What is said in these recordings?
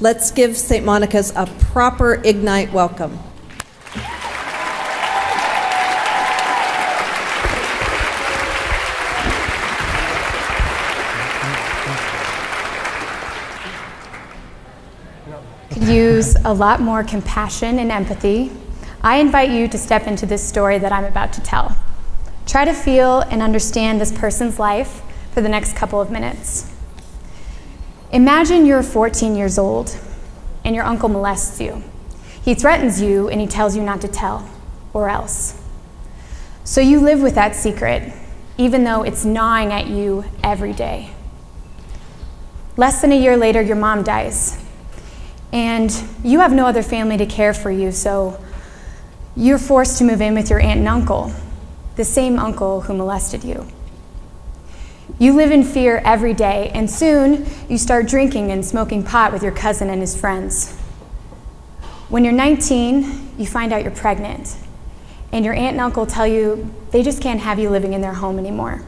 Let's give St. Monica's a proper Ignite welcome. Could use a lot more compassion and empathy. I invite you to step into this story that I'm about to tell. Try to feel and understand this person's life for the next couple of minutes. Imagine you're 14 years old and your uncle molests you. He threatens you and he tells you not to tell, or else. So you live with that secret, even though it's gnawing at you every day. Less than a year later, your mom dies, and you have no other family to care for you, so you're forced to move in with your aunt and uncle, the same uncle who molested you. You live in fear every day, and soon you start drinking and smoking pot with your cousin and his friends. When you're 19, you find out you're pregnant, and your aunt and uncle tell you they just can't have you living in their home anymore,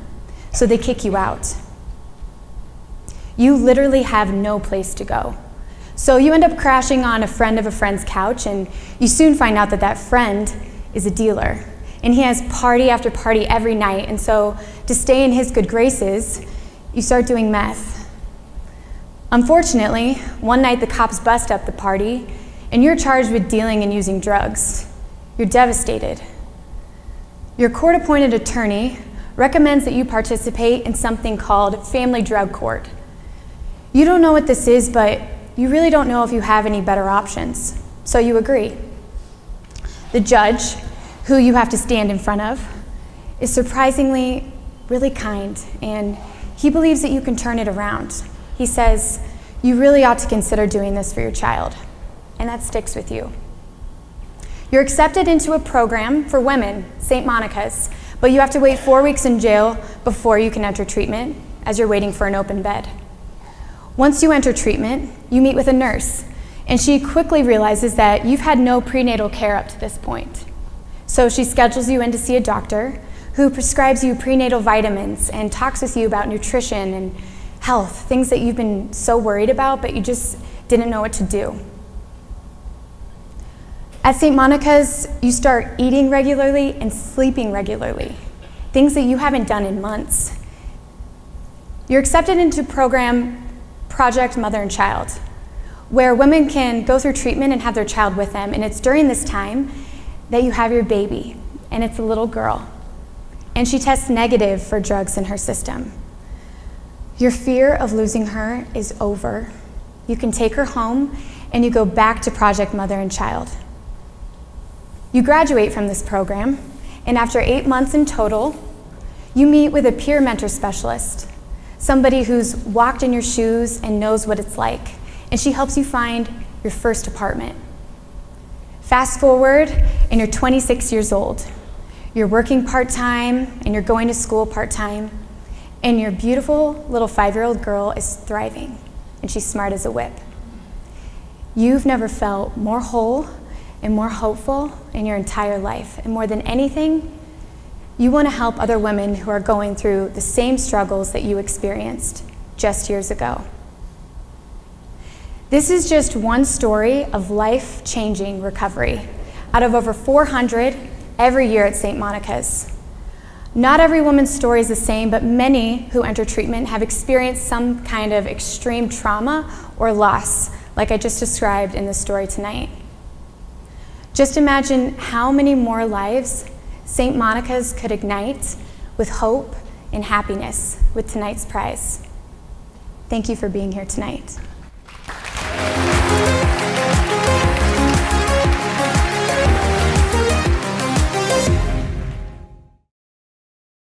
so they kick you out. You literally have no place to go. So you end up crashing on a friend of a friend's couch, and you soon find out that that friend is a dealer. And he has party after party every night, and so to stay in his good graces, you start doing meth. Unfortunately, one night the cops bust up the party, and you're charged with dealing and using drugs. You're devastated. Your court-appointed attorney recommends that you participate in something called family drug court. You don't know what this is, but you really don't know if you have any better options, so you agree. The judge, who you have to stand in front of, is surprisingly really kind, and he believes that you can turn it around. He says, you really ought to consider doing this for your child, and that sticks with you. You're accepted into a program for women, St. Monica's, but you have to wait 4 weeks in jail before you can enter treatment, as you're waiting for an open bed. Once you enter treatment, you meet with a nurse, and she quickly realizes that you've had no prenatal care up to this point. So she schedules you in to see a doctor who prescribes you prenatal vitamins and talks with you about nutrition and health, things that you've been so worried about, but you just didn't know what to do. At St. Monica's, you start eating regularly and sleeping regularly, things that you haven't done in months. You're accepted into a program, Project Mother and Child, where women can go through treatment and have their child with them, and it's during this time that you have your baby, and it's a little girl, and she tests negative for drugs in her system. Your fear of losing her is over. You can take her home, and you go back to Project Mother and Child. You graduate from this program, and after 8 months in total, you meet with a peer mentor specialist, somebody who's walked in your shoes and knows what it's like, and she helps you find your first apartment. Fast forward, and you're 26 years old. You're working part-time, and you're going to school part-time, and your beautiful little 5-year-old girl is thriving, and she's smart as a whip. You've never felt more whole and more hopeful in your entire life, and more than anything, you want to help other women who are going through the same struggles that you experienced just years ago. This is just one story of life-changing recovery out of over 400 every year at St. Monica's. Not every woman's story is the same, but many who enter treatment have experienced some kind of extreme trauma or loss, like I just described in the story tonight. Just imagine how many more lives St. Monica's could ignite with hope and happiness with tonight's prize. Thank you for being here tonight.